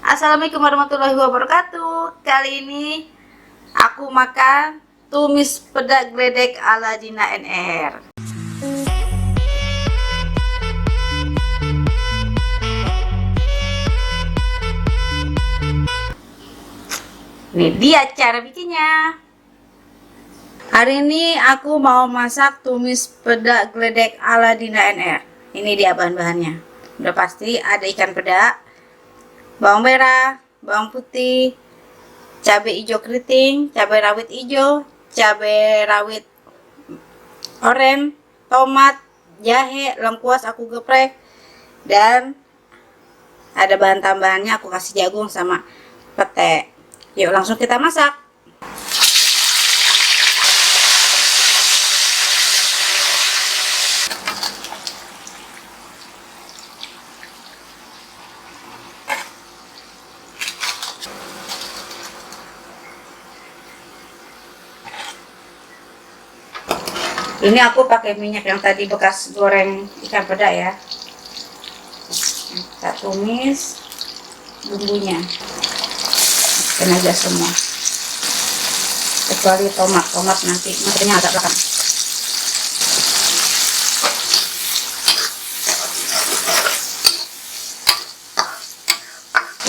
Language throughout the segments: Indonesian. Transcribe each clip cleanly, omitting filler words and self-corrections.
Assalamualaikum warahmatullahi wabarakatuh. Kali ini aku makan tumis peda geledek ala Dina NR. Ini dia cara bikinnya. Hari ini aku mau masak tumis peda geledek ala Dina NR. Ini dia bahan-bahannya. Udah pasti ada ikan peda, bawang merah, bawang putih, cabai hijau keriting, cabai rawit hijau, cabai rawit oranye, tomat, jahe, lengkuas aku geprek, dan ada bahan tambahannya aku kasih jagung sama pete. Yuk langsung kita masak. Ini aku pakai minyak yang tadi bekas goreng ikan peda ya. Kita tumis bumbunya, masukin aja semua kecuali tomat nanti masukinnya agak belakang.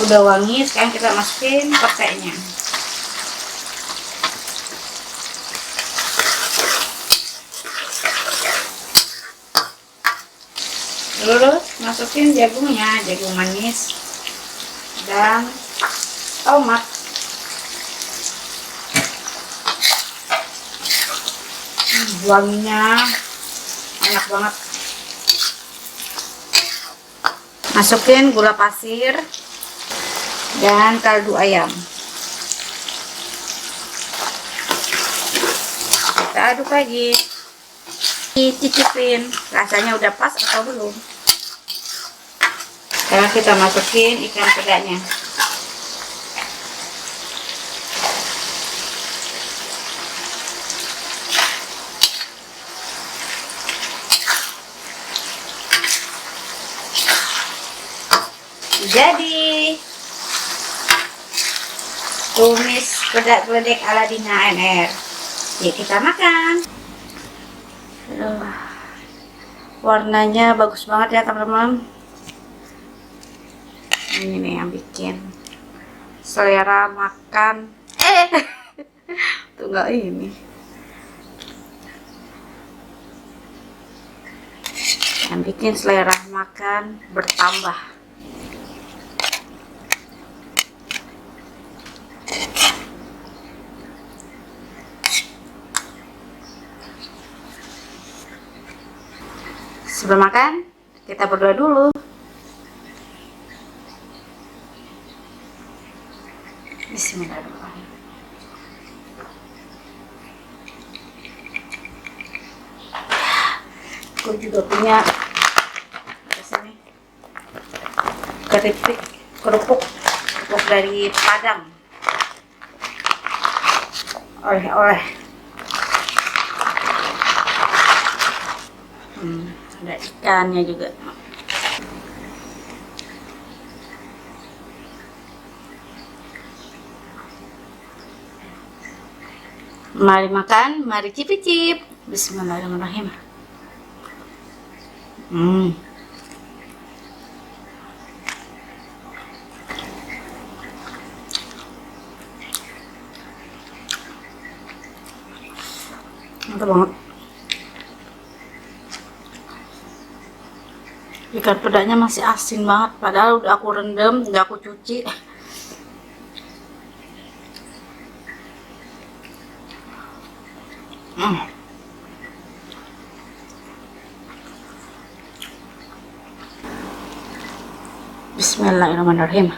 Udah wangi, sekarang kita masukin petenya. Terus masukin jagungnya, jagung manis dan tomat. Wanginya enak banget. Masukin gula pasir dan kaldu ayam. Kita aduk lagi. Cicipin rasanya udah pas atau belum. Sekarang kita masukin ikan pedanya. Jadi tumis peda geledek ala Dina NR. Yuk kita makan. Warnanya bagus banget ya teman-teman. Ini nih yang bikin selera makan. Tuh enggak ini. Yang bikin selera makan bertambah. Sebelum makan, kita berdoa dulu. Bismillahirrahmanirrahim. Aku juga punya sini kerupuk dari Padang. Oleh-oleh. Ada ikannya juga. Mari makan, mari cicip-cicip. Bismillahirrahmanirrahim. Mantap banget. Ikan pedanya masih asin banget, padahal udah aku rendam, udah aku cuci. Bismillahirrahmanirrahim.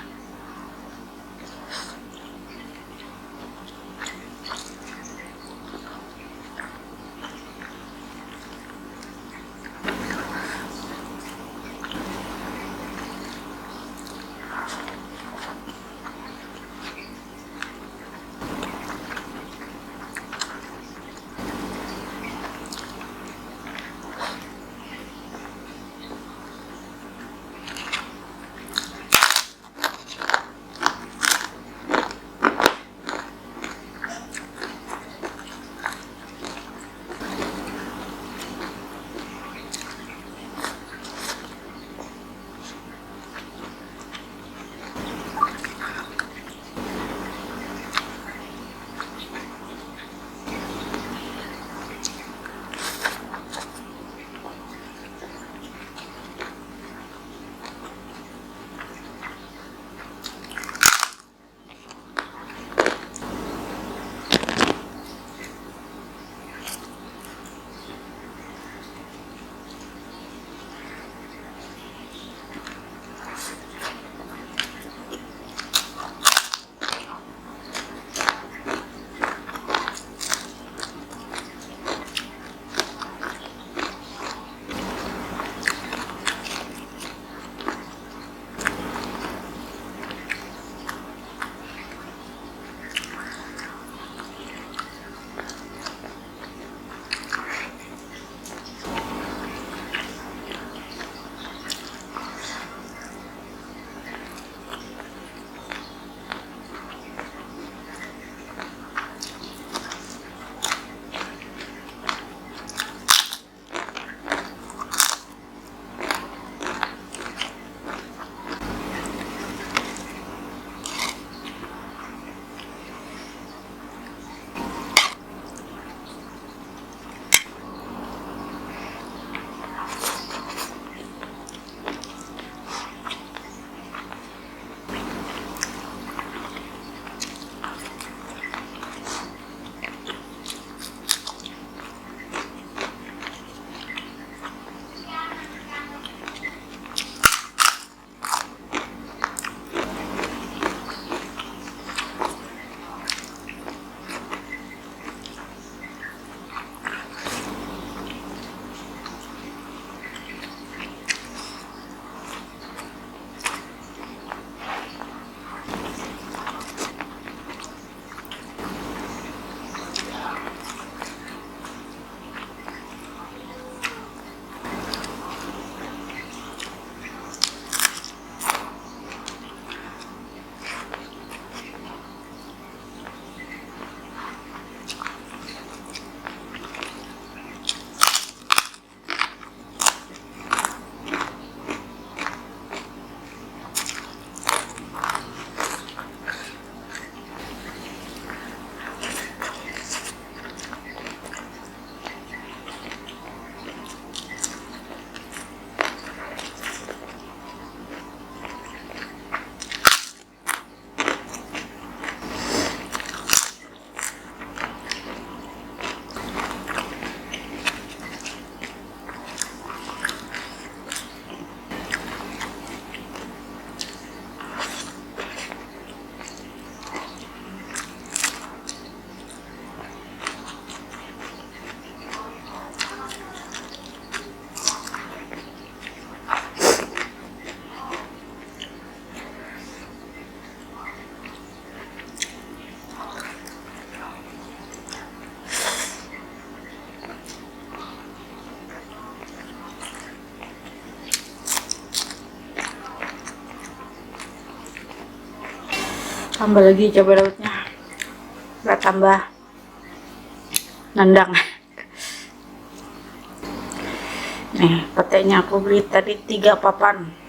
Tambah lagi cabai rawitnya, biar tambah nendang. Nih, petenya aku beli tadi 3 papan.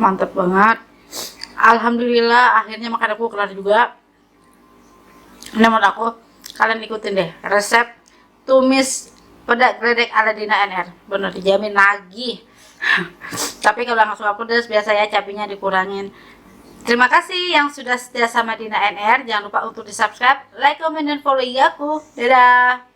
Mantap banget. Alhamdulillah akhirnya makan aku kelar juga. Ini menurut aku kalian ikutin deh resep tumis peda geledek ala Dina NR, bener dijamin nagih. Tapi kalau nggak suka pedas biasa ya, cabenya dikurangin. Terima kasih yang sudah setia sama Dina NR. Jangan lupa untuk di subscribe, like, comment, dan follow IG aku. Dadah.